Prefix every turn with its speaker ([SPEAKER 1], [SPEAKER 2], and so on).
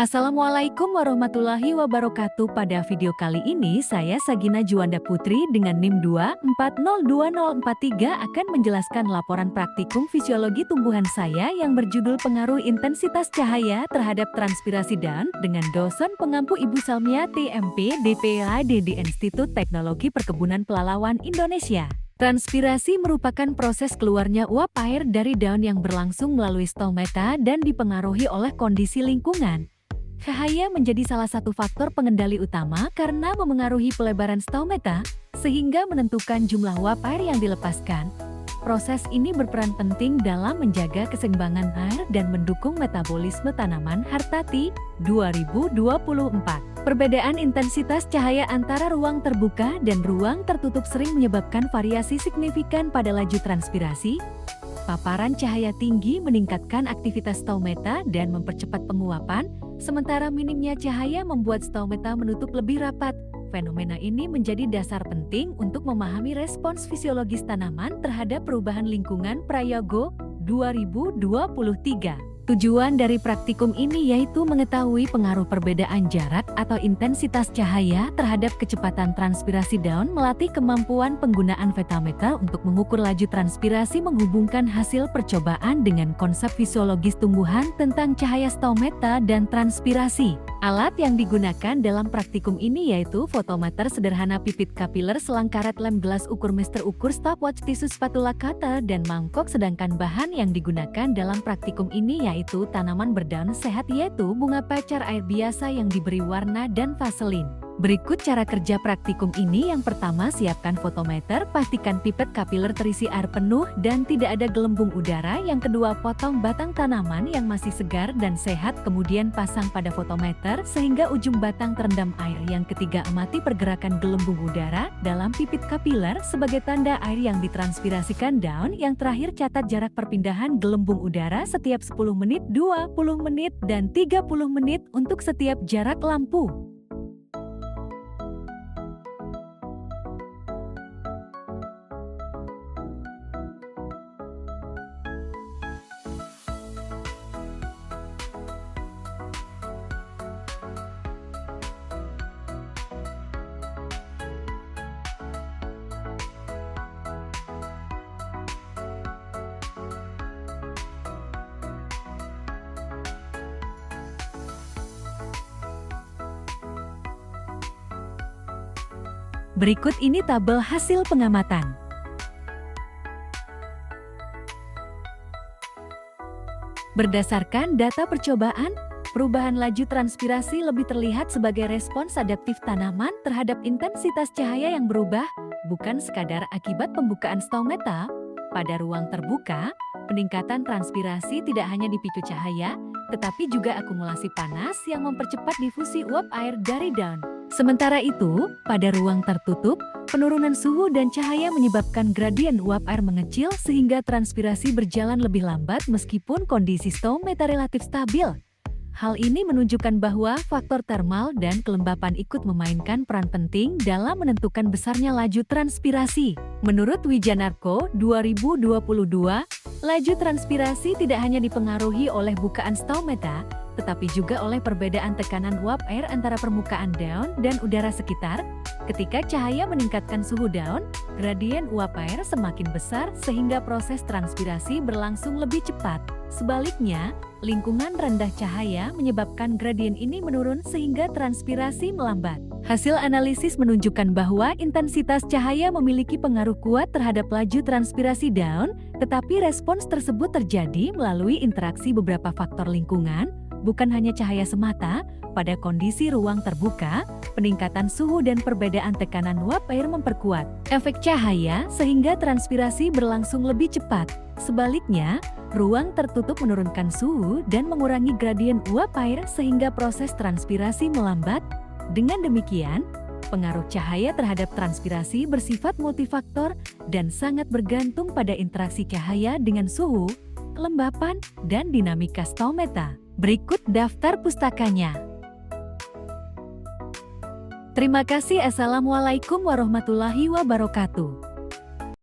[SPEAKER 1] Assalamualaikum warahmatullahi wabarakatuh. Pada video kali ini saya Sagina Juanda Putri dengan NIM 2402043 akan menjelaskan laporan praktikum fisiologi tumbuhan saya yang berjudul Pengaruh Intensitas Cahaya Terhadap Transpirasi Daun dengan dosen pengampu Ibu Salmia TMP DPhD di Institut Teknologi Perkebunan Pelalawan Indonesia. Transpirasi merupakan proses keluarnya uap air dari daun yang berlangsung melalui stomata dan dipengaruhi oleh kondisi lingkungan. Cahaya menjadi salah satu faktor pengendali utama karena memengaruhi pelebaran stomata, sehingga menentukan jumlah uap air yang dilepaskan. Proses ini berperan penting dalam menjaga keseimbangan air dan mendukung metabolisme tanaman Hartati 2024. Perbedaan intensitas cahaya antara ruang terbuka dan ruang tertutup sering menyebabkan variasi signifikan pada laju transpirasi. Paparan cahaya tinggi meningkatkan aktivitas stomata dan mempercepat penguapan, sementara minimnya cahaya membuat stomata menutup lebih rapat. Fenomena ini menjadi dasar penting untuk memahami respons fisiologis tanaman terhadap perubahan lingkungan Prayogo 2023. Tujuan dari praktikum ini yaitu mengetahui pengaruh perbedaan jarak atau intensitas cahaya terhadap kecepatan transpirasi daun, melatih kemampuan penggunaan vetameter untuk mengukur laju transpirasi, menghubungkan hasil percobaan dengan konsep fisiologis tumbuhan tentang cahaya stomata dan transpirasi. Alat yang digunakan dalam praktikum ini yaitu fotometer sederhana, pipit kapiler, selang karet, lem gelas ukur, meter ukur, stopwatch, tisu, spatula cutter, dan mangkok. Sedangkan bahan yang digunakan dalam praktikum ini yaitu tanaman berdaun sehat, yaitu bunga pacar air biasa yang diberi warna dan vaselin. Berikut cara kerja praktikum ini. Yang pertama, siapkan fotometer, pastikan pipet kapiler terisi air penuh dan tidak ada gelembung udara. Yang kedua, potong batang tanaman yang masih segar dan sehat, kemudian pasang pada fotometer sehingga ujung batang terendam air. Yang ketiga, amati pergerakan gelembung udara dalam pipit kapiler sebagai tanda air yang ditranspirasikan daun. Yang terakhir, catat jarak perpindahan gelembung udara setiap 10 menit, 20 menit, dan 30 menit untuk setiap jarak lampu. Berikut ini tabel hasil pengamatan. Berdasarkan data percobaan, perubahan laju transpirasi lebih terlihat sebagai respons adaptif tanaman terhadap intensitas cahaya yang berubah, bukan sekadar akibat pembukaan stomata. Pada ruang terbuka, peningkatan transpirasi tidak hanya dipicu cahaya, tetapi juga akumulasi panas yang mempercepat difusi uap air dari daun. Sementara itu, pada ruang tertutup, penurunan suhu dan cahaya menyebabkan gradien uap air mengecil sehingga transpirasi berjalan lebih lambat meskipun kondisi stomata relatif stabil. Hal ini menunjukkan bahwa faktor termal dan kelembapan ikut memainkan peran penting dalam menentukan besarnya laju transpirasi. Menurut Wijanarko 2022, laju transpirasi tidak hanya dipengaruhi oleh bukaan stomata, tetapi juga oleh perbedaan tekanan uap air antara permukaan daun dan udara sekitar. Ketika cahaya meningkatkan suhu daun, gradien uap air semakin besar sehingga proses transpirasi berlangsung lebih cepat. Sebaliknya, lingkungan rendah cahaya menyebabkan gradien ini menurun sehingga transpirasi melambat. Hasil analisis menunjukkan bahwa intensitas cahaya memiliki pengaruh kuat terhadap laju transpirasi daun, tetapi respons tersebut terjadi melalui interaksi beberapa faktor lingkungan, bukan hanya cahaya semata. Pada kondisi ruang terbuka, peningkatan suhu dan perbedaan tekanan uap air memperkuat efek cahaya sehingga transpirasi berlangsung lebih cepat. Sebaliknya, ruang tertutup menurunkan suhu dan mengurangi gradien uap air sehingga proses transpirasi melambat. Dengan demikian, pengaruh cahaya terhadap transpirasi bersifat multifaktor dan sangat bergantung pada interaksi cahaya dengan suhu, kelembapan, dan dinamika stomata. Berikut daftar pustakanya. Terima kasih. Assalamualaikum warahmatullahi wabarakatuh.